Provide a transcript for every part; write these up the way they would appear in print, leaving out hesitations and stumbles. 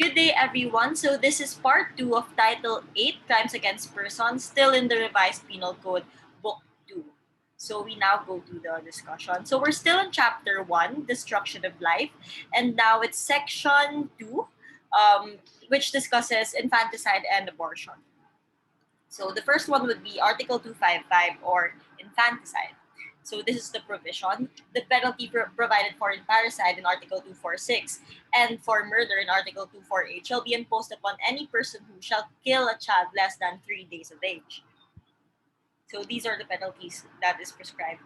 Good day, everyone. So this is part 2 of Title 8, Crimes Against Persons, still in the Revised Penal Code, Book 2. So we now go to the discussion. So we're still in Chapter 1, Destruction of Life, and now it's Section 2, which discusses infanticide and abortion. So the first one would be Article 255 or infanticide. So this is the provision. The penalty provided for infanticide in Article 246 and for murder in Article 248 shall be imposed upon any person who shall kill a child less than 3 days of age. So these are the penalties that is prescribed.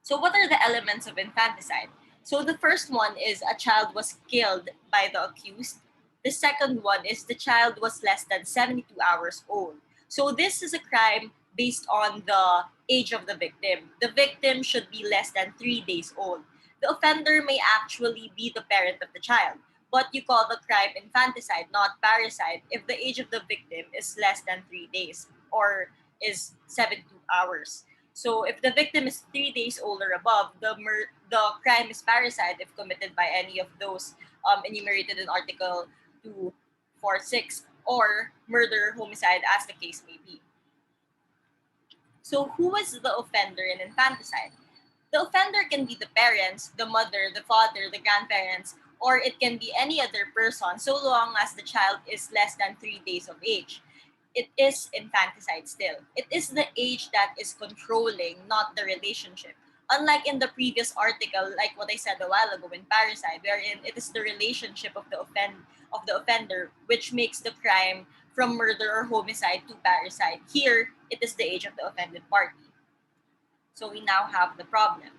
So what are the elements of infanticide? So the first one is a child was killed by the accused. The second one is the child was less than 72 hours old. So this is a crime based on the age of the victim. The victim should be less than 3 days old. The offender may actually be the parent of the child, but you call the crime infanticide, not parricide, if the age of the victim is less than 3 days or is 72 hours. So if the victim is 3 days old or above, the crime is parricide if committed by any of those enumerated in Article 246 or murder, homicide, as the case may be. So who is the offender in infanticide? The offender can be the parents, the mother, the father, the grandparents, or it can be any other person so long as the child is less than 3 days of age. It is infanticide still. It is the age that is controlling, not the relationship. Unlike in the previous article, like what I said a while ago in parricide, wherein it is the relationship of the offender which makes the crime from murder or homicide to parricide. Here, it is the age of the offended party. So we now have the problem.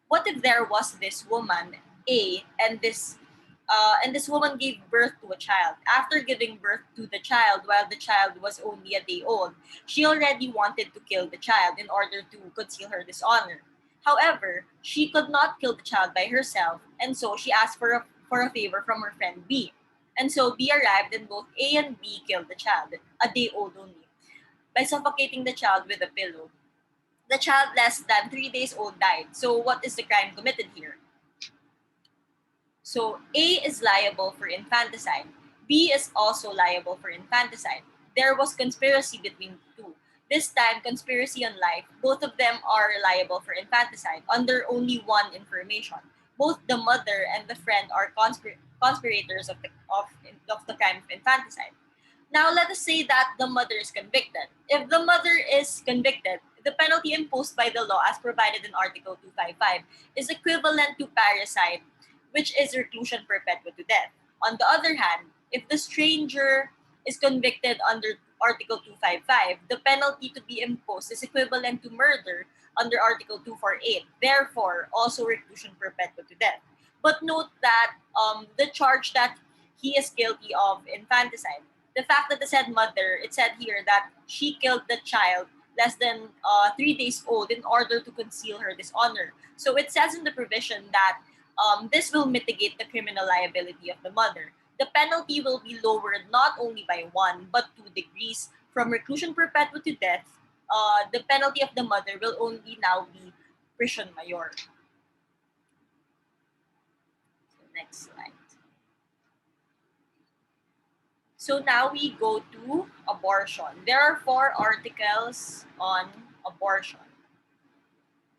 What if there was this woman, A, and this woman gave birth to a child. After giving birth to the child while the child was only a day old, she already wanted to kill the child in order to conceal her dishonor. However, she could not kill the child by herself, and so she asked for a favor from her friend B. And so B arrived and both A and B killed the child, a day old only, by suffocating the child with a pillow. The child less than 3 days old died. So what is the crime committed here? So A is liable for infanticide. B is also liable for infanticide. There was conspiracy between the two. This time, conspiracy on life, both of them are liable for infanticide under only one information. Both the mother and the friend are conspirators of the crime of infanticide. Now, let us say that the mother is convicted. If the mother is convicted, the penalty imposed by the law as provided in Article 255 is equivalent to parricide, which is reclusion perpetua to death. On the other hand, if the stranger is convicted under Article 255, the penalty to be imposed is equivalent to murder under Article 248, therefore also reclusion perpetua to death. But note that the charge that he is guilty of infanticide, the fact that the said mother, it said here that she killed the child less than 3 days old in order to conceal her dishonor. So it says in the provision that this will mitigate the criminal liability of the mother. The penalty will be lowered not only by 1 but 2 degrees from reclusion perpetua to death. The penalty of the mother will only now be prison mayor. So next slide. So now we go to abortion. There are 4 articles on abortion.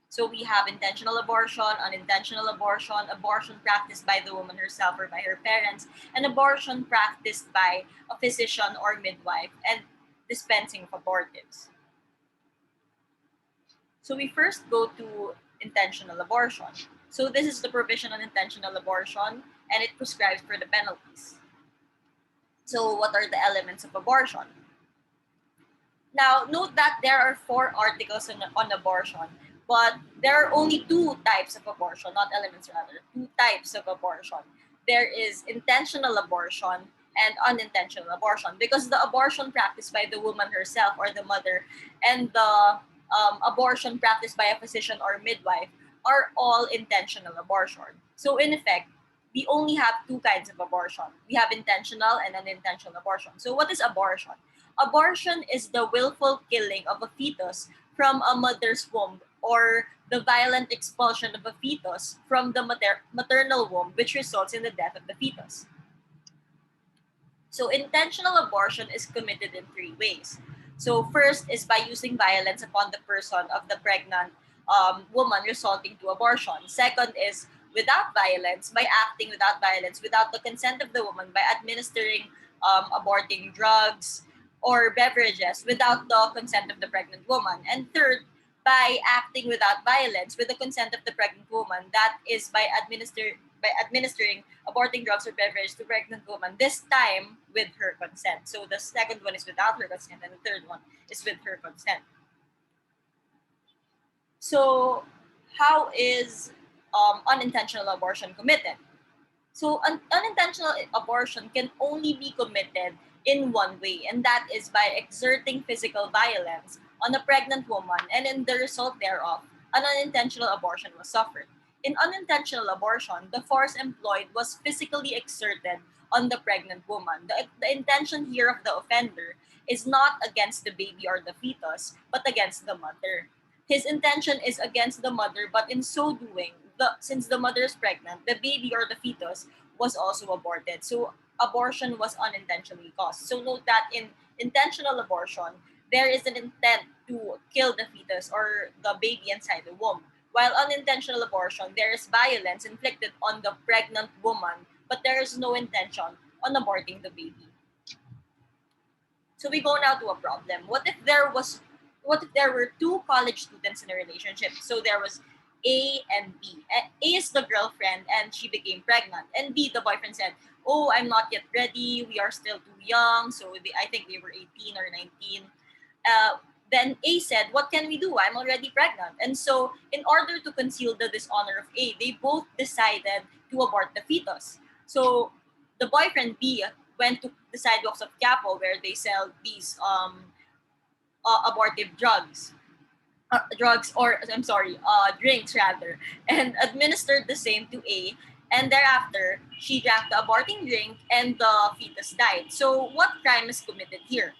So we have intentional abortion, unintentional abortion, abortion practiced by the woman herself or by her parents, and abortion practiced by a physician or midwife, and dispensing of abortives. So we first go to intentional abortion. So this is the provision on intentional abortion, and it prescribes for the penalties. So what are the elements of abortion? Now, note that there are 4 articles on abortion, but there are only 2 types of abortion, not elements rather, 2 types of abortion. There is intentional abortion and unintentional abortion, because the abortion practiced by the woman herself or the mother and the abortion practiced by a physician or midwife are all intentional abortion. So in effect, we only have 2 kinds of abortion. We have intentional and unintentional abortion. So what is abortion? Abortion is the willful killing of a fetus from a mother's womb or the violent expulsion of a fetus from the maternal womb, which results in the death of the fetus. So intentional abortion is committed in three ways. So first is by using violence upon the person of the pregnant woman resulting to abortion. Second is without violence, by acting without violence, without the consent of the woman, by administering aborting drugs or beverages without the consent of the pregnant woman. And third, by acting without violence with the consent of the pregnant woman, that is by administering aborting drugs or beverage to pregnant woman, this time with her consent. So the second one is without her consent, and the third one is with her consent. So how is unintentional abortion committed? So unintentional abortion can only be committed in one way, and that is by exerting physical violence on a pregnant woman, and in the result thereof, an unintentional abortion was suffered. In unintentional abortion, the force employed was physically exerted on the pregnant woman. The intention here of the offender is not against the baby or the fetus, but against the mother. His intention is against the mother, but in so doing, since the mother is pregnant, the baby or the fetus was also aborted. So abortion was unintentionally caused. So note that in intentional abortion, there is an intent to kill the fetus or the baby inside the womb. While unintentional abortion, there is violence inflicted on the pregnant woman, but there is no intention on aborting the baby. So we go now to a problem. What if there were two college students in a relationship? So there was A and B. A is the girlfriend and she became pregnant. And B, the boyfriend said, "Oh, I'm not yet ready. We are still too young." So I think they were 18 or 19. Then A said, "What can we do? I'm already pregnant." And so, in order to conceal the dishonor of A, they both decided to abort the fetus. So, the boyfriend B went to the sidewalks of Quiapo where they sell these abortive drugs, or I'm sorry, drinks rather, and administered the same to A. And thereafter, she drank the aborting drink and the fetus died. So, what crime is committed here?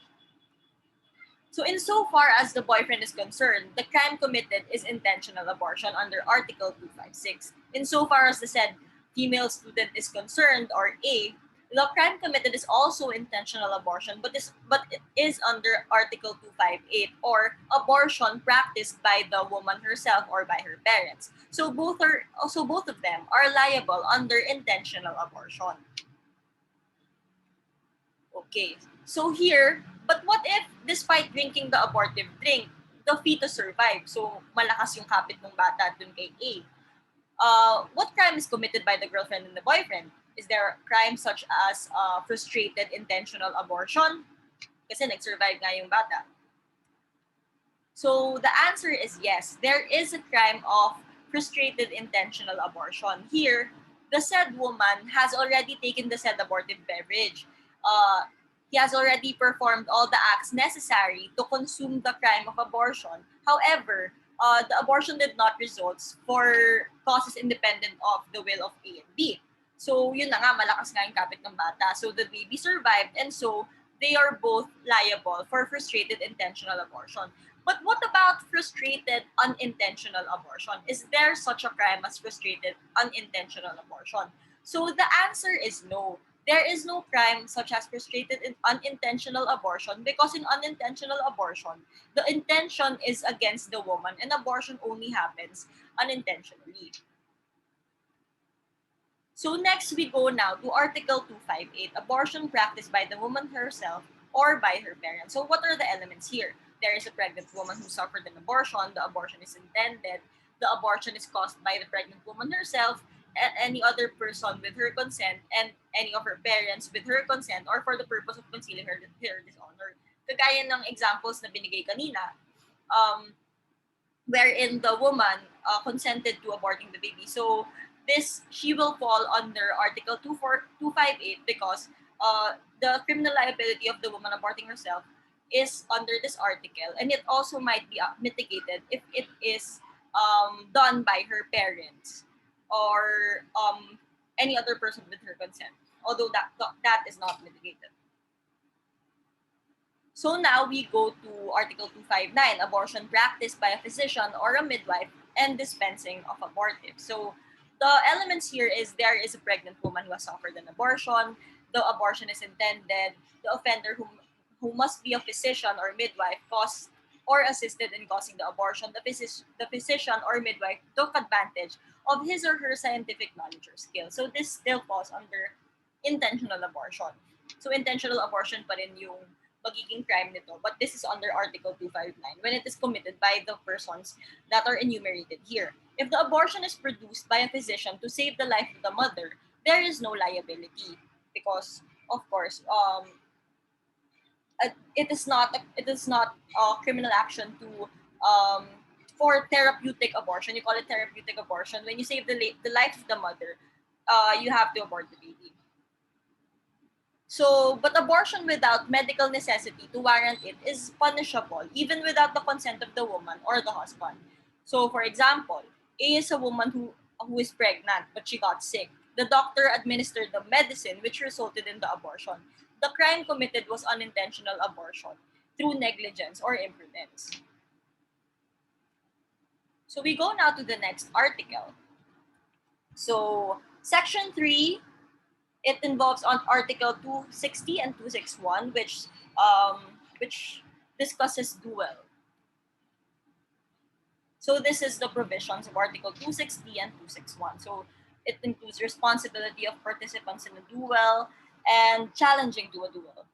So insofar as the boyfriend is concerned, the crime committed is intentional abortion under Article 256. Insofar as the said female student is concerned, or A, the crime committed is also intentional abortion, but it is under Article 258, or abortion practiced by the woman herself or by her parents. So both of them are liable under intentional abortion. Okay. So here, but what if despite drinking the abortive drink, the fetus survived? So malakas yung kapit ng bata dun kay A. What crime is committed by the girlfriend and the boyfriend? Is there a crime such as frustrated intentional abortion? Kasi nag-survive nga yung bata. So the answer is yes. There is a crime of frustrated intentional abortion. Here, the said woman has already taken the said abortive beverage. He has already performed all the acts necessary to consume the crime of abortion. However, the abortion did not result for causes independent of the will of A and B. So yun na nga, malakas nga yung kapit ng bata. So the baby survived, and so they are both liable for frustrated intentional abortion. But what about frustrated unintentional abortion? Is there such a crime as frustrated unintentional abortion? So the answer is no. There is no crime such as frustrated unintentional abortion, because in unintentional abortion, the intention is against the woman and abortion only happens unintentionally. So next we go now to Article 258, abortion practiced by the woman herself or by her parents. So what are the elements here? There is a pregnant woman who suffered an abortion, the abortion is intended, the abortion is caused by the pregnant woman herself, and any other person with her consent, and any of her parents with her consent, or for the purpose of concealing her dishonor. Kagaya ng examples na binigay kanina, wherein the woman consented to aborting the baby. So she will fall under Article 258, because the criminal liability of the woman aborting herself is under this article, and it also might be mitigated if it is done by her parents or any other person with her consent, although that is not mitigated. So now we go to Article 259, abortion practiced by a physician or a midwife and dispensing of abortives. So the elements here is there is a pregnant woman who has suffered an abortion, the abortion is intended, the offender who must be a physician or midwife caused or assisted in causing the abortion, the physician or midwife took advantage of his or her scientific knowledge or skill. So this still falls under intentional abortion. So intentional abortion pa rin yung magiging crime nito. But this is under Article 259 when it is committed by the persons that are enumerated here. If the abortion is produced by a physician to save the life of the mother, there is no liability because, of course, it is not criminal action to for therapeutic abortion. You call it therapeutic abortion when you save the life of the mother. You have to abort the baby. So, but abortion without medical necessity to warrant it is punishable even without the consent of the woman or the husband. So, for example, A is a woman who is pregnant but she got sick. The doctor administered the medicine which resulted in the abortion. The crime committed was unintentional abortion through negligence or imprudence. So we go now to the next article. So, section 3, it involves on Article 260 and 261, which discusses duel. So this is the provisions of Article 260 and 261. So it includes responsibility of participants in a duel and challenging to a duel.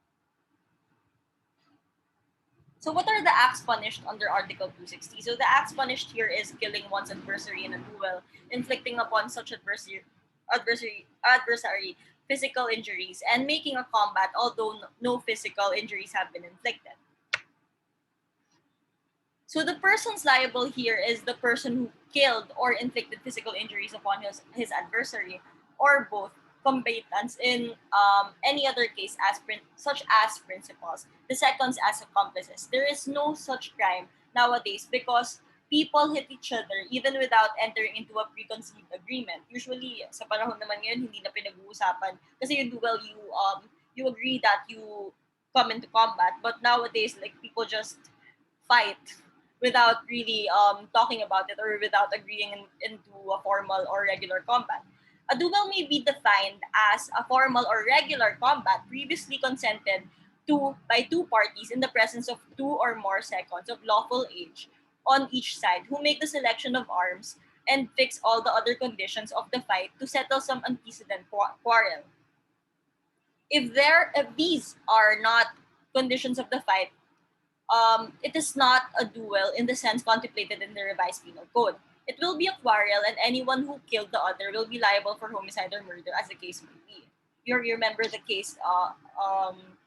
So what are the acts punished under Article 260? So the acts punished here is killing one's adversary in a duel, inflicting upon such adversary physical injuries, and making a combat although no physical injuries have been inflicted. So the persons liable here is the person who killed or inflicted physical injuries upon his adversary, or both combatants in any other case such as principals, the seconds as accomplices. There is no such crime nowadays because people hit each other even without entering into a preconceived agreement. Usually, sa panahon naman ngayon, hindi na pinag-uusapan kasi you duel, you agree that you come into combat, but nowadays, like, people just fight without really talking about it or without agreeing into a formal or regular combat. A duel may be defined as a formal or regular combat previously consented to by two parties in the presence of two or more seconds of lawful age on each side who make the selection of arms and fix all the other conditions of the fight to settle some antecedent quarrel. If these are not conditions of the fight, it is not a duel in the sense contemplated in the revised penal code. It will be a quarrel, and anyone who killed the other will be liable for homicide or murder, as the case may be. You remember the case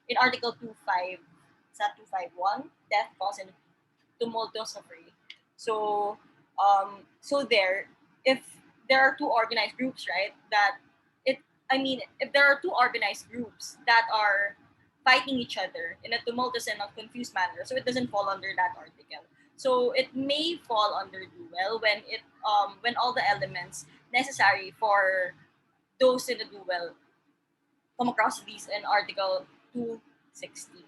in Article 25, is that 251? Death, cause, and tumultuous affray. So, if there are two organized groups, right, if there are two organized groups that are fighting each other in a tumultuous and a confused manner, so it doesn't fall under that article. So it may fall under duel when all the elements necessary for those in a duel come across these in Article 260.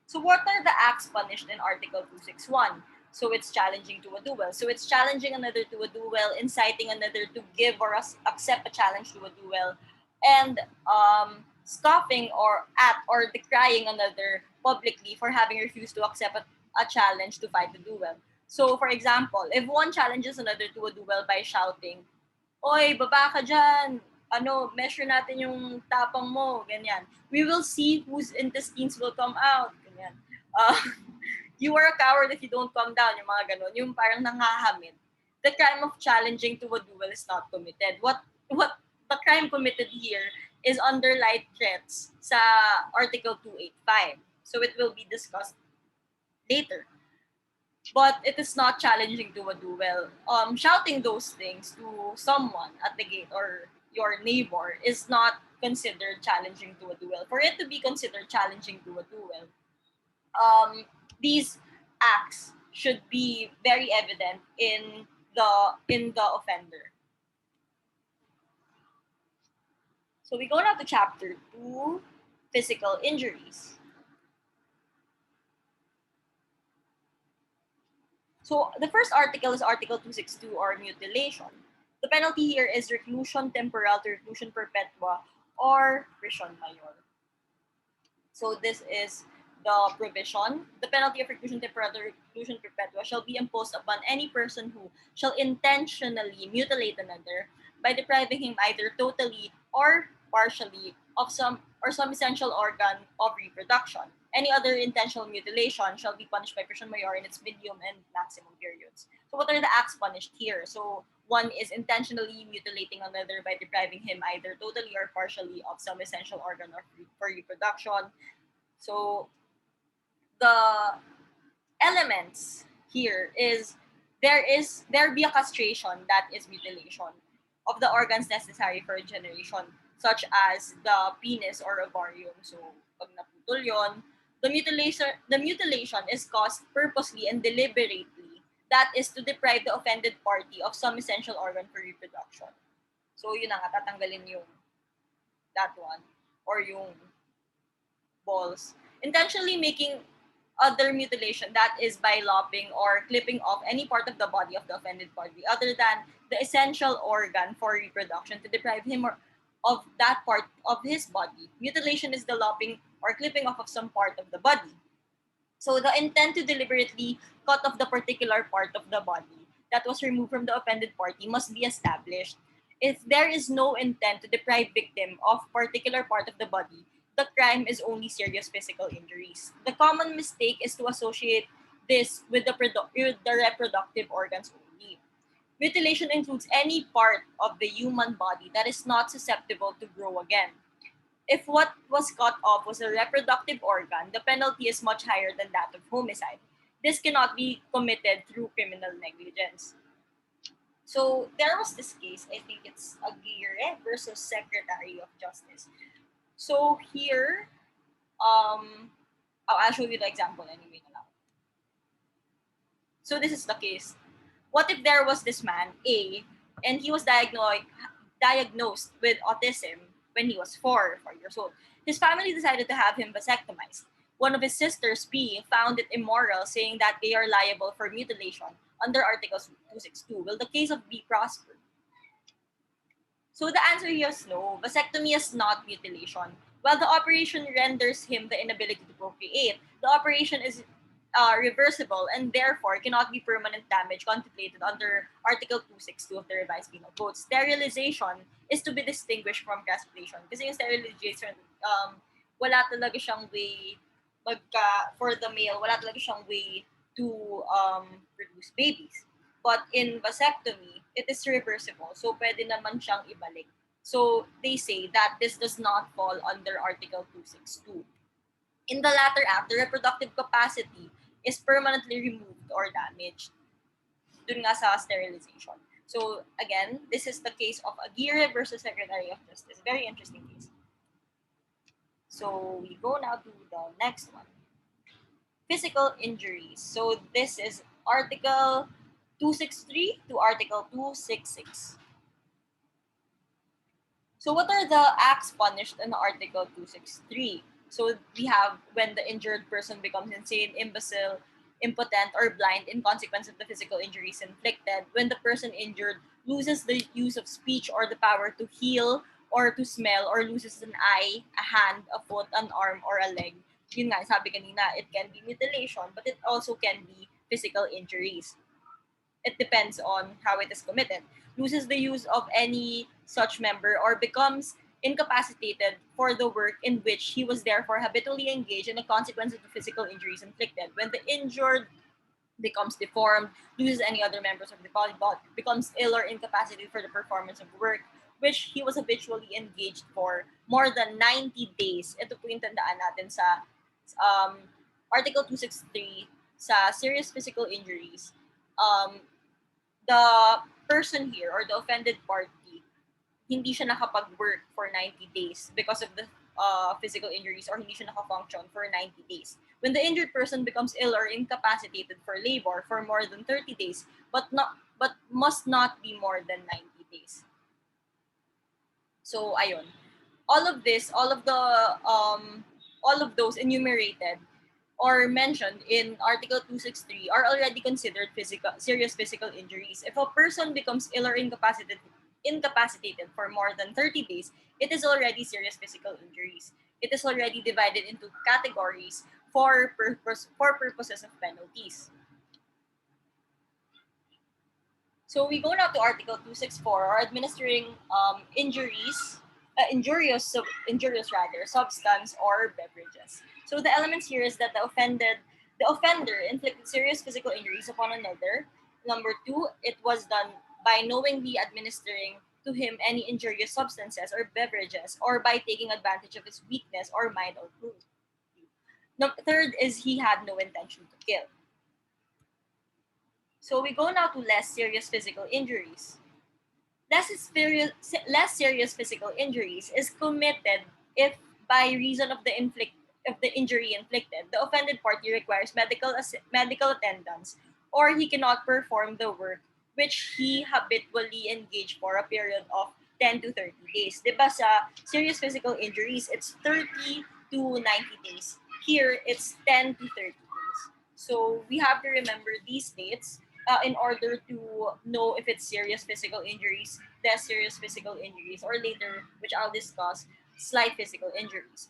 So what are the acts punished in Article 261? So it's challenging to a duel. So it's challenging another to a duel, inciting another to give or accept a challenge to a duel, and scoffing or decrying another publicly for having refused to accept a challenge to fight the duel. So for example, if one challenges another to a duel by shouting, "Oy, baba ka dyan! Ano, measure natin yung tapang mo," ganyan. "We will see whose intestines will come out," ganyan. "You are a coward if you don't come down," yung mga ganon. Yung parang nangahamid. The crime of challenging to a duel is not committed. What the crime committed here is under light threats sa Article 285. So it will be discussed later. But it is not challenging to a duel. Shouting those things to someone at the gate or your neighbor is not considered challenging to a duel. For it to be considered challenging to a duel, these acts should be very evident in the offender. So we go now to chapter 2, physical injuries. So the first article is Article 262, or mutilation. The penalty here is reclusion temporal to reclusion perpetua or prison mayor. So this is the provision. The penalty of reclusion temporary, reclusion perpetua shall be imposed upon any person who shall intentionally mutilate another by depriving him either totally or partially of some essential organ of reproduction. Any other intentional mutilation shall be punished by prison mayor in its minimum and maximum periods. So what are the acts punished here? So one is intentionally mutilating another by depriving him either totally or partially of some essential organ for reproduction. So the elements here is there be a castration, that is mutilation of the organs necessary for generation, such as the penis or ovarium. So pag naputol yon, the mutilation is caused purposely and deliberately, that is to deprive the offended party of some essential organ for reproduction. So yun na nga, tatanggalin yung that one or yung balls. Intentionally making other mutilation, that is by lopping or clipping off any part of the body of the offended party other than the essential organ for reproduction to deprive him of that part of his body. Mutilation is the lopping or clipping off of some part of the body. So the intent to deliberately cut off the particular part of the body that was removed from the offended party must be established. If there is no intent to deprive victim of particular part of the body, the crime is only serious physical injuries. The common mistake is to associate this with with the reproductive organs only. Mutilation includes any part of the human body that is not susceptible to grow again. If what was cut off was a reproductive organ, the penalty is much higher than that of homicide. This cannot be committed through criminal negligence. So there was this case, I think it's Aguirre versus Secretary of Justice. So here, I'll show you the example anyway. So this is the case. What if there was this man, A, and he was diagnosed with autism when he was 4 years old. His family decided to have him vasectomized. One of his sisters, P, found it immoral, saying that they are liable for mutilation under Article 262. Will the case of B prosper? So the answer here is no. Vasectomy is not mutilation. While the operation renders him the inability to procreate, the operation is reversible and therefore cannot be permanent damage contemplated under Article 262 of the Revised Penal Code. Sterilization is to be distinguished from castration. Kasi yung sterilization, wala talaga siyang way for the male, wala talaga siyang way to produce babies. But in vasectomy, it is reversible. So, pwede naman siyang ibalik. So, they say that this does not fall under Article 262. In the latter act, the reproductive capacity is permanently removed or damaged. Dun nga sa sterilization. So, again, this is the case of Aguirre versus Secretary of Justice. Very interesting case. So, we go now to the next one. Physical injuries. So, this is Article 263 to Article 266. So what are the acts punished in Article 263? So we have when the injured person becomes insane, imbecile, impotent, or blind in consequence of the physical injuries inflicted, when the person injured loses the use of speech or the power to heal or to smell, or loses an eye, a hand, a foot, an arm, or a leg. Yun nga, sabi kanina, it can be mutilation, but it also can be physical injuries. It depends on how it is committed. Loses the use of any such member or becomes incapacitated for the work in which he was therefore habitually engaged in a consequence of the physical injuries inflicted. When the injured becomes deformed, loses any other members of the body, becomes ill or incapacitated for the performance of work which he was habitually engaged for more than 90 days. Ito po yung tandaan natin sa Article 263 sa serious physical injuries. The person here or the offended party, hindi siya nakapag-work for 90 days because of the physical injuries, or hindi siya nakafunction for 90 days. When the injured person becomes ill or incapacitated for labor for more than 30 days, but must not be more than 90 days. So ayun. All of those enumerated or mentioned in Article 263 are already considered serious physical injuries. If a person becomes ill or incapacitated for more than 30 days, it is already serious physical injuries. It is already divided into categories for purposes of penalties. So we go now to Article 264, or administering injurious rather, substance or beverages. So the elements here is that the offender inflicted serious physical injuries upon another. Number two, it was done by knowingly administering to him any injurious substances or beverages, or by taking advantage of his weakness or mild or cruelty. Third is he had no intention to kill. So we go now to less serious physical injuries. Less serious physical injuries is committed if, by reason of the injury inflicted, the offended party requires medical attendance, or he cannot perform the work which he habitually engaged for a period of 10 to 30 days. Diba sa serious physical injuries, it's 30 to 90 days. Here, it's 10 to 30 days. So we have to remember these dates in order to know if it's serious physical injuries, less serious physical injuries, or later, which I'll discuss, slight physical injuries.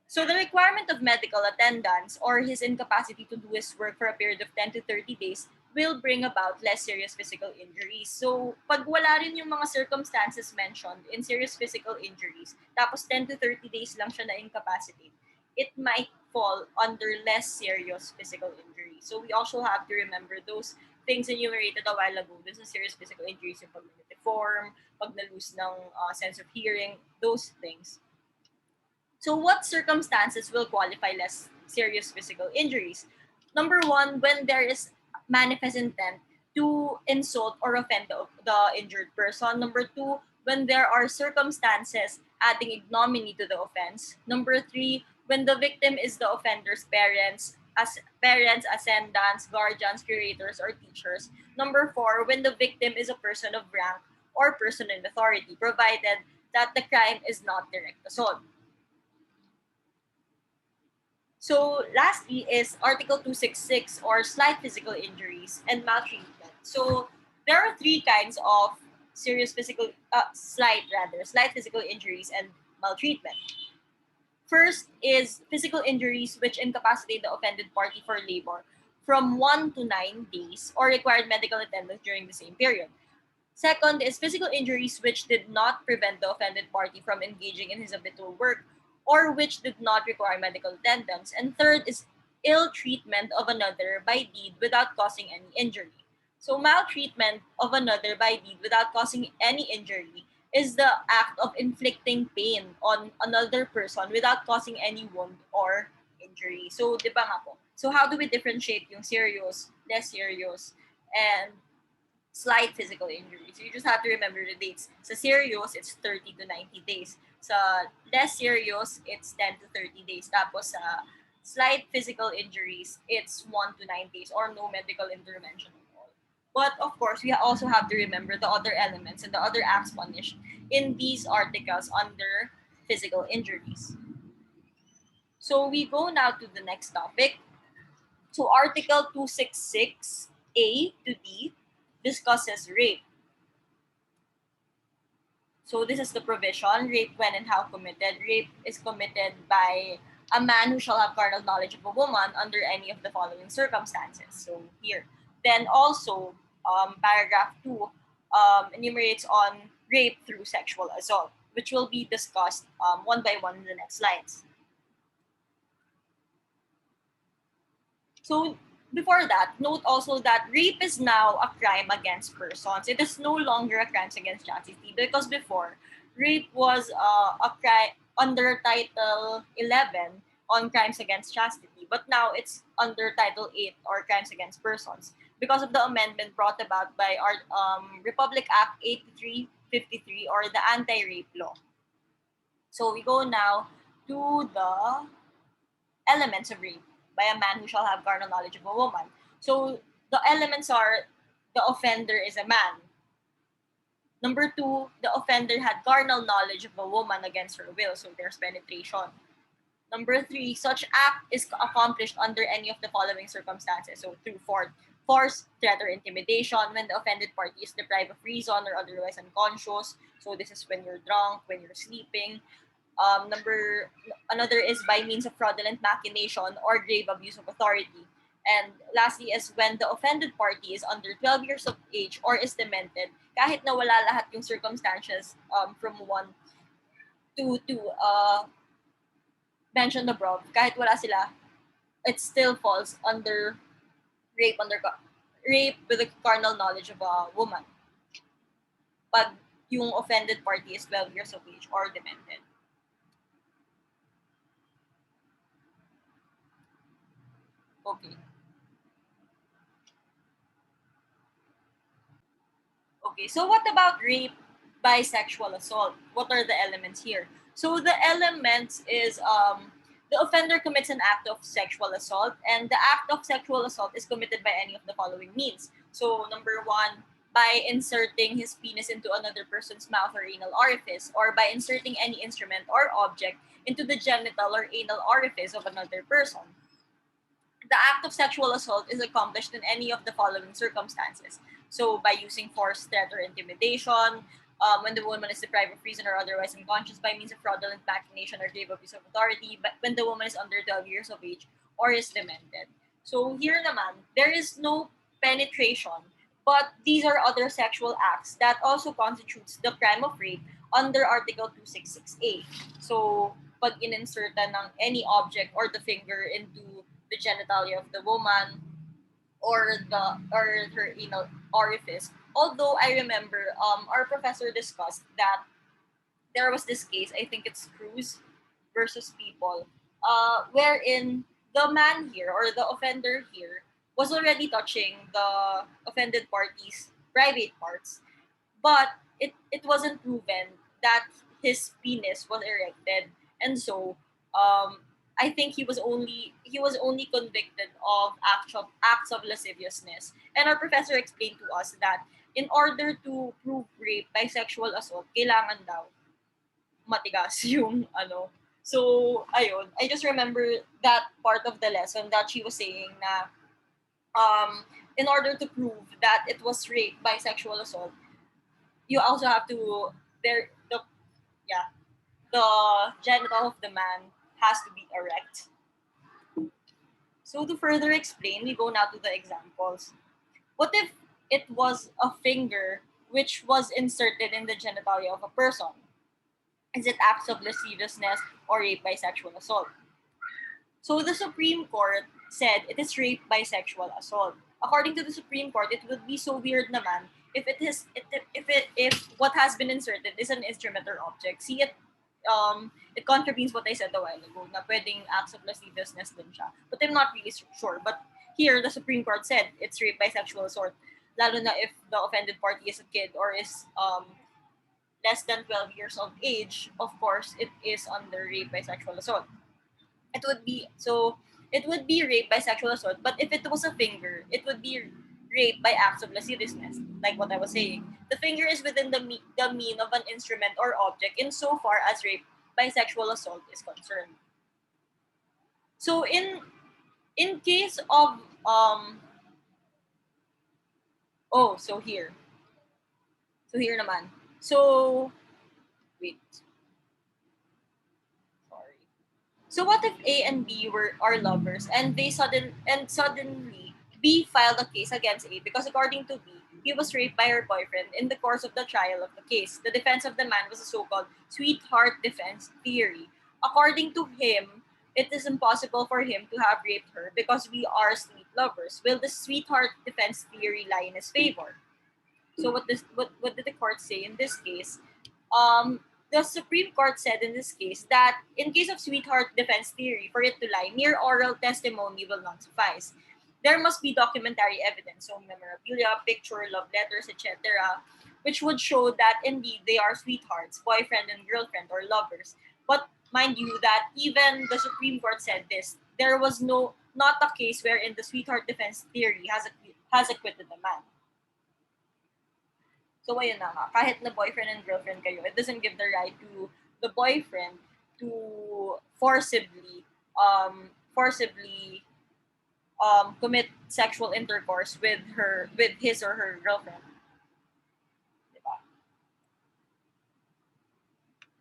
So the requirement of medical attendance or his incapacity to do his work for a period of 10 to 30 days will bring about less serious physical injuries. So pag wala rin yung mga circumstances mentioned in serious physical injuries, tapos 10 to 30 days lang siya na incapacitate, it might fall under less serious physical injury. So we also have to remember those things enumerated a while ago. This is serious physical injuries, yung pag deform, pag na-lose ng sense of hearing, those things. So what circumstances will qualify less serious physical injuries? Number one, when there is manifest intent to insult or offend the injured person. Number two, when there are circumstances adding ignominy to the offense. Number three, when the victim is the offender's parents, ascendants, guardians, curators, or teachers. Number four, when the victim is a person of rank or person in authority, provided that the crime is not direct assault. So lastly is Article 266, or slight physical injuries and maltreatment. So there are three kinds of slight physical injuries and maltreatment. First is physical injuries which incapacitate the offended party for labor from 1 to 9 days or required medical attendance during the same period. Second is physical injuries which did not prevent the offended party from engaging in his habitual work or which did not require medical attendance. And third is ill treatment of another by deed without causing any injury. So maltreatment of another by deed without causing any injury is the act of inflicting pain on another person without causing any wound or injury. So, di ba nga po? So, how do we differentiate yung serious, less serious, and slight physical injury? So, you just have to remember the dates. Sa serious, it's 30 to 90 days. Sa less serious, it's 10 to 30 days. Tapos sa slight physical injuries, it's 1 to 9 days or no medical intervention at all. But of course, we also have to remember the other elements and the other acts punished in these articles under physical injuries. So we go now to the next topic. So Article 266A to D discusses rape. So this is the provision: rape when and how committed. Rape is committed by a man who shall have carnal knowledge of a woman under any of the following circumstances. So here. Then also, paragraph 2 enumerates on rape through sexual assault, which will be discussed one by one in the next slides. So before that, note also that rape is now a crime against persons. It is no longer a crime against chastity, because before, rape was a crime under Title 11 on crimes against chastity, but now it's under Title 8, or crimes against persons, because of the amendment brought about by our Republic Act 8353, or the Anti-Rape Law. So we go now to the elements of rape by a man who shall have carnal knowledge of a woman. So the elements are: the offender is a man. Number two, the offender had carnal knowledge of a woman against her will, so there's penetration. Number three, such act is accomplished under any of the following circumstances, so through force, threat, or intimidation when the offended party is deprived of reason or otherwise unconscious. So this is when you're drunk, when you're sleeping. Another is by means of fraudulent machination or grave abuse of authority. And lastly is when the offended party is under 12 years of age or is demented, kahit na wala lahat yung circumstances from 1 to mentioned above, kahit wala sila, it still falls under rape rape with the carnal knowledge of a woman. Pag yung offended party is 12 years of age or demented. Okay. Okay, so what about rape by sexual assault? What are the elements here? So the elements is the offender commits an act of sexual assault, and the act of sexual assault is committed by any of the following means. So number one, by inserting his penis into another person's mouth or anal orifice, or by inserting any instrument or object into the genital or anal orifice of another person. The act of sexual assault is accomplished in any of the following circumstances. So, by using force, threat, or intimidation, when the woman is deprived of reason or otherwise unconscious by means of fraudulent machination or grave abuse of authority, but when the woman is under 12 years of age or is demented. So, here naman, there is no penetration, but these are other sexual acts that also constitutes the crime of rape under Article 266A. So, pag in-insertan ng any object or the finger into the genitalia of the woman or her anal orifice. Although I remember our professor discussed that there was this case, I think it's Cruz versus People, wherein the man here or the offender here was already touching the offended party's private parts, but it wasn't proven that his penis was erected, and so I think he was only convicted of acts of lasciviousness. And our professor explained to us that in order to prove rape by sexual assault, kailangan daw matigas yung ano. So ayun, I just remember that part of the lesson that she was saying na in order to prove that it was rape by sexual assault, you also have to there the yeah the genital of the man has to be erect. So to further explain, we go now to the examples. What if it was a finger which was inserted in the genitalia of a person? Is it acts of lasciviousness or rape by sexual assault? So the Supreme Court said it is rape by sexual assault. According to the Supreme Court, it would be so weird naman if what has been inserted is an instrument or object. See it contravenes what I said a while ago na pwedeng acts of lasciviousness din siya. But I'm not really sure. But here the Supreme Court said it's rape by sexual assault. Lalo na if the offended party is a kid or is less than 12 years of age, of course it is under rape by sexual assault. It would be rape by sexual assault, but if it was a finger, it would be rape by acts of lasciviousness, like what I was saying. The finger is within the mean of an instrument or object insofar as rape by sexual assault is concerned. So in case of so here naman. So wait, sorry. So what if A and B are lovers and suddenly B filed a case against A because according to B, he was raped by her boyfriend in the course of the trial of the case. The defense of the man was a so-called sweetheart defense theory. According to him, it is impossible for him to have raped her because we are sweet lovers. Will the sweetheart defense theory lie in his favor? So what did the court say in this case? The Supreme Court said in this case that in case of sweetheart defense theory, for it to lie, mere oral testimony will not suffice. There must be documentary evidence, so memorabilia, picture, love letters, etc., which would show that indeed they are sweethearts, boyfriend and girlfriend, or lovers. But mind you that even the Supreme Court said this, there was not a case wherein the sweetheart defense theory has acquitted the man. So ayun na nga, kahit na boyfriend and girlfriend kayo, it doesn't give the right to the boyfriend to forcibly commit sexual intercourse with his or her girlfriend. Diba?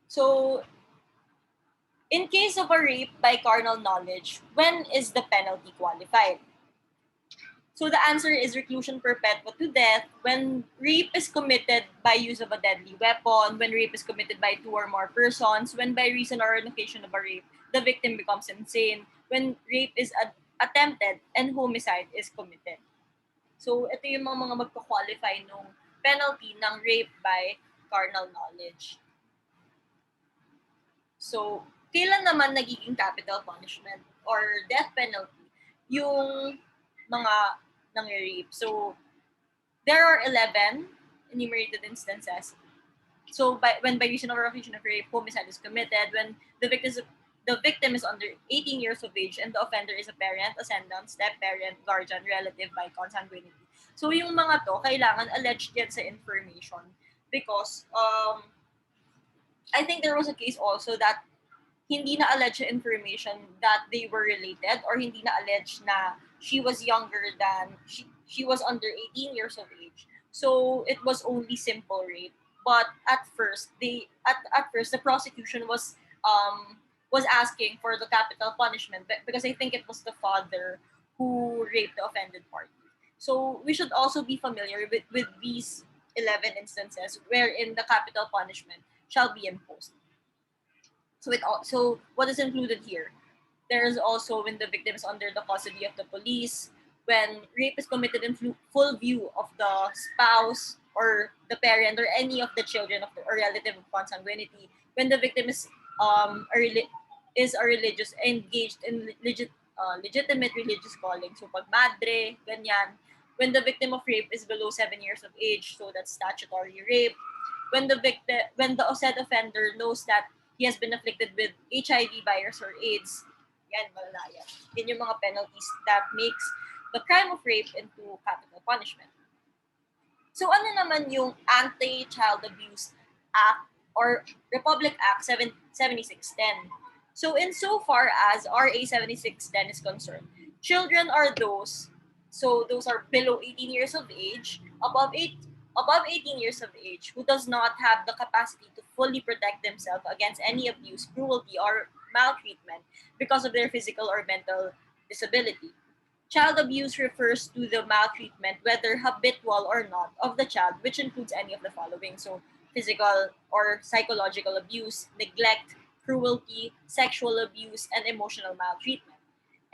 So, in case of a rape by carnal knowledge, when is the penalty qualified? So the answer is reclusion perpetua to death when rape is committed by use of a deadly weapon, when rape is committed by two or more persons, when by reason or on occasion of a rape, the victim becomes insane, when rape is attempted, and homicide is committed. So ito yung mga magka-qualify nung penalty ng rape by carnal knowledge. So, kailan naman nagiging capital punishment or death penalty yung mga nang-rape? So, there are 11 enumerated instances. So, when by reason or occasion of rape, homicide is committed, when the victim is under 18 years of age and the offender is a parent, ascendant, step-parent, guardian, relative by consanguinity. So, yung mga to, kailangan alleged yan sa information because I think there was a case also that hindi na alleged information that they were related or hindi na alleged na she was younger than she was under 18 years of age. So it was only simple rape. But at first at first the prosecution was asking for the capital punishment because I think it was the father who raped the offended party. So we should also be familiar with these 11 instances wherein the capital punishment shall be imposed. So what is included here? There is also when the victim is under the custody of the police, when rape is committed in full view of the spouse or the parent or any of the children of the or relative of consanguinity, when the victim is is a religious engaged in legitimate religious calling. So pag madre, ganyan. When the victim of rape is below 7 years of age, so that's statutory rape. When the said offender knows that he has been afflicted with HIV virus or AIDS, yan, malaya. Yan yung mga penalties that makes the crime of rape into capital punishment. So ano naman yung Anti-Child Abuse Act or Republic Act 7610? So insofar as RA 7610 is concerned, children are those are below 18 years of age, above 18 years of age who does not have the capacity to fully protect themselves against any abuse, cruelty, or maltreatment because of their physical or mental disability. Child abuse refers to the maltreatment, whether habitual or not, of the child, which includes any of the following. So, physical or psychological abuse, neglect, cruelty, sexual abuse, and emotional maltreatment.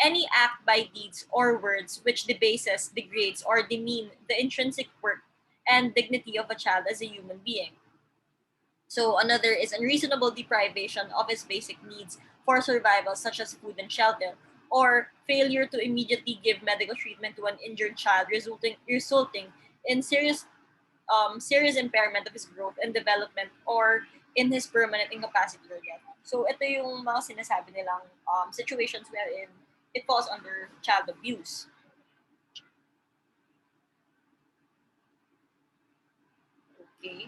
Any act by deeds or words which debases, degrades, or demean the intrinsic worth and dignity of a child as a human being. So another is unreasonable deprivation of his basic needs for survival, such as food and shelter, or failure to immediately give medical treatment to an injured child, resulting in serious impairment of his growth and development or in his permanent incapacity or death. So ito yung mga sinasabi nilang situations wherein it falls under child abuse. Okay.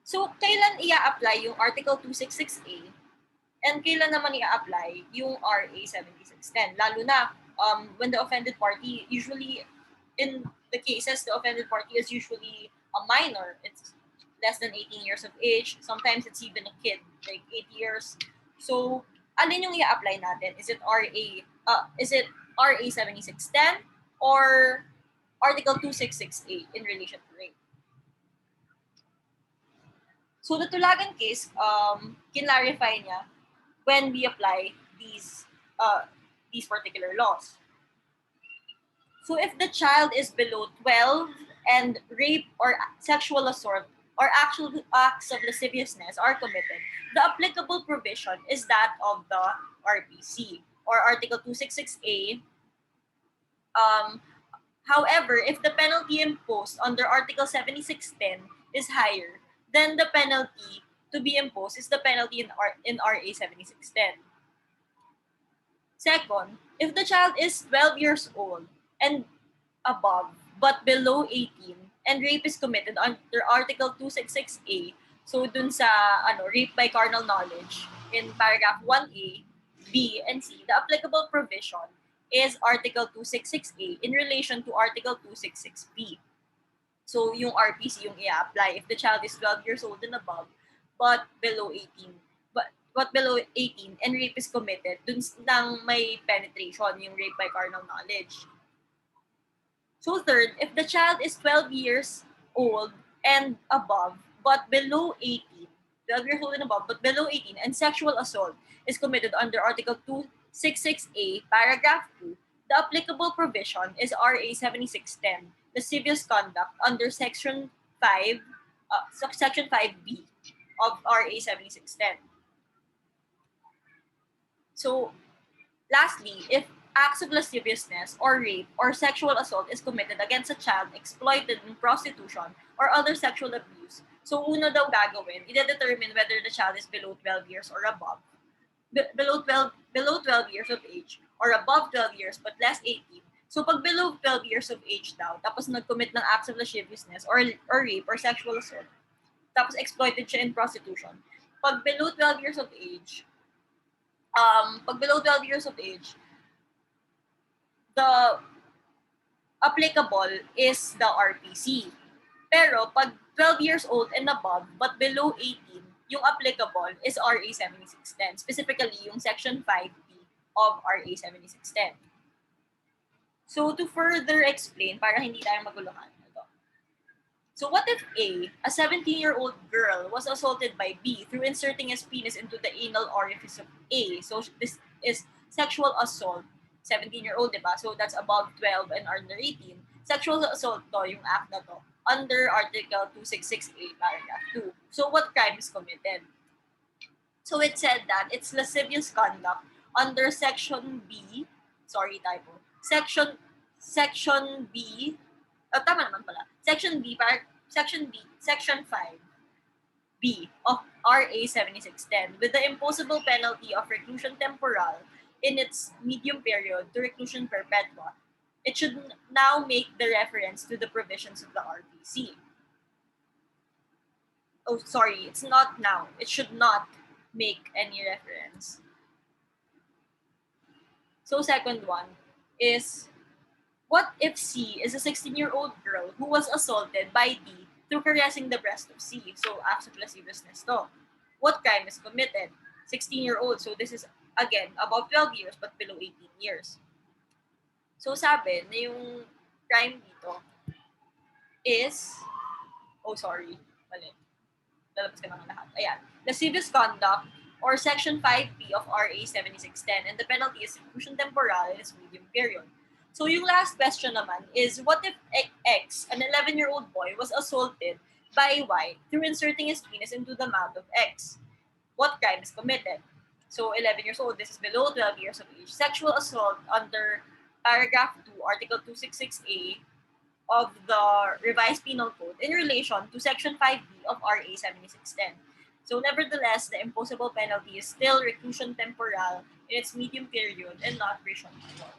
So, kailan i-apply yung Article 266A and kailan naman i-apply yung RA 7610? Lalo na when the offended party, usually in the cases, the offended party is usually a minor. It's less than 18 years of age. Sometimes it's even a kid, like 8 years. So, alin yung i-apply natin? Is it RA 7610 or Article 266A in relation to rape? So the Tulagan case, kinlarify niya when we apply these particular laws. So if the child is below 12 and rape or sexual assault or actual acts of lasciviousness are committed, the applicable provision is that of the RPC or Article 266A. However, if the penalty imposed under Article 7610 is higher, then the penalty to be imposed is the penalty in RA 7610. Second, if the child is 12 years old and above but below 18 and rape is committed under Article 266A, so dun sa rape by carnal knowledge in paragraph 1A, B, and C, the applicable provision is Article 266A in relation to Article 266B. So, yung RPC yung i-apply if the child is 12 years old and above, but below 18. But below 18 and rape is committed, dun lang may penetration, yung rape by carnal knowledge. So third, if the child is 12 years old and above, but below 18, 12 years old and above, but below 18, and sexual assault is committed under Article 266A, Paragraph 2, the applicable provision is RA 7610, lascivious conduct under Section 5, Section 5B of RA 7610. So, lastly, if acts of lasciviousness or rape or sexual assault is committed against a child exploited in prostitution or other sexual abuse, so una daw gagawin, i-determine whether the child is below 12 years or above, below 12 years of age or above 12 years but less 18. So pag below 12 years of age daw, tapos nag-commit ng acts of lasciviousness or rape or sexual assault, tapos exploited siya in prostitution, pag below 12 years of age, the applicable is the RPC. Pero pag 12 years old and above but below 18, yung applicable is RA 7610, specifically yung Section 5B of RA 7610. So to further explain, para hindi tayo maguluhan, ito. So what if a 17-year-old girl was assaulted by B through inserting his penis into the anal orifice of A? So this is sexual assault. 17-year-old, diba? So that's above 12 and under 18. Sexual assault to, yung act na to, under Article 266A, Paragraph 2. So what crime is committed? So it said that it's lascivious conduct under Section B, sorry, typo, Section B, tama naman pala, Section 5B of RA 7610 with the imposable penalty of reclusion temporal in its medium period to reclusion perpetua. It should now make the reference to the provisions of the RPC. Oh, sorry, it's not now. It should not make any reference. So second one is, what if C is a 16-year-old girl who was assaulted by D through caressing the breast of C? So acts of lasciviousness to. What crime is committed? 16-year-old. So this is, again, above 12 years but below 18 years. So sabi na yung crime dito is, oh sorry, mali. Lalabas ka naman lahat. Ayan. Lascivious conduct or Section 5B of RA 7610, and the penalty is reclusion temporal in its medium period. So yung last question naman is, what if X, an 11-year-old boy, was assaulted by Y through inserting his penis into the mouth of X? What crime is committed? So 11 years old, this is below 12 years of age. Sexual assault under Paragraph 2, Article 266A of the Revised Penal Code in relation to Section 5B of RA 7610. So nevertheless, the imposable penalty is still reclusion temporal in its medium period and not prison term.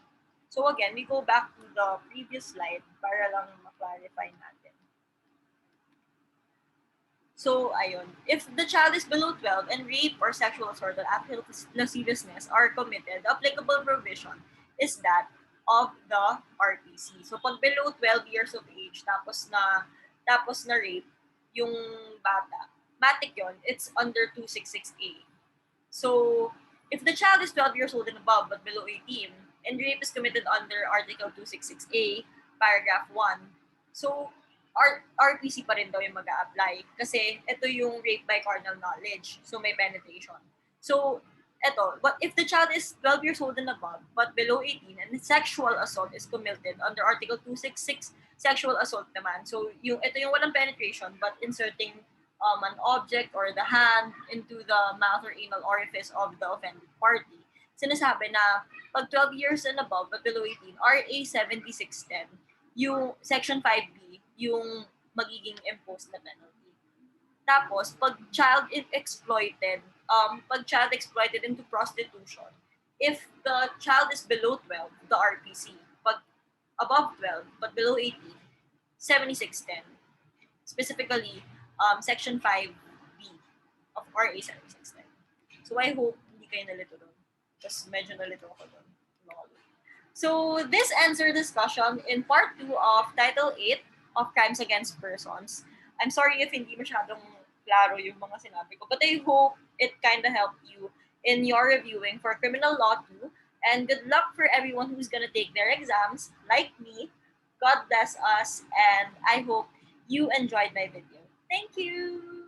So again, we go back to the previous slide para lang ma-clarify natin. So ayun, if the child is below 12 and rape or sexual assault or act of lasciviousness are committed, the applicable provision is that of the RPC. So pag below 12 years of age tapos na rape yung bata, matik yon, it's under 266A. So if the child is 12 years old and above but below 18 and rape is committed under Article 266A, Paragraph 1, so RPC pa rin daw yung mag-a-apply kasi ito yung rape by carnal knowledge. So may penetration. So eto, but if the child is 12 years old and above but below 18 and sexual assault is committed under Article 266, sexual assault naman. So ito yung walang penetration but inserting an object or the hand into the mouth or anal orifice of the offended party. Sinasabi na pag 12 years and above but below 18, RA 7610, yung Section 5B, yung magiging imposed na penalty. Tapos, pag child exploited into prostitution, if the child is below 12, the RPC, pag above 12 but below 18, 7610. Specifically, Section 5B of RA 7610. So I hope hindi kayo nalito doon. Kasi medyo nalito ako doon. So this ends our discussion in part 2 of Title 8 of Crimes Against Persons. I'm sorry if hindi masyadong klaro yung mga sinabi ko, but I hope it kind of helped you in your reviewing for criminal law 2. And good luck for everyone who's going to take their exams, like me. God bless us, and I hope you enjoyed my video. Thank you!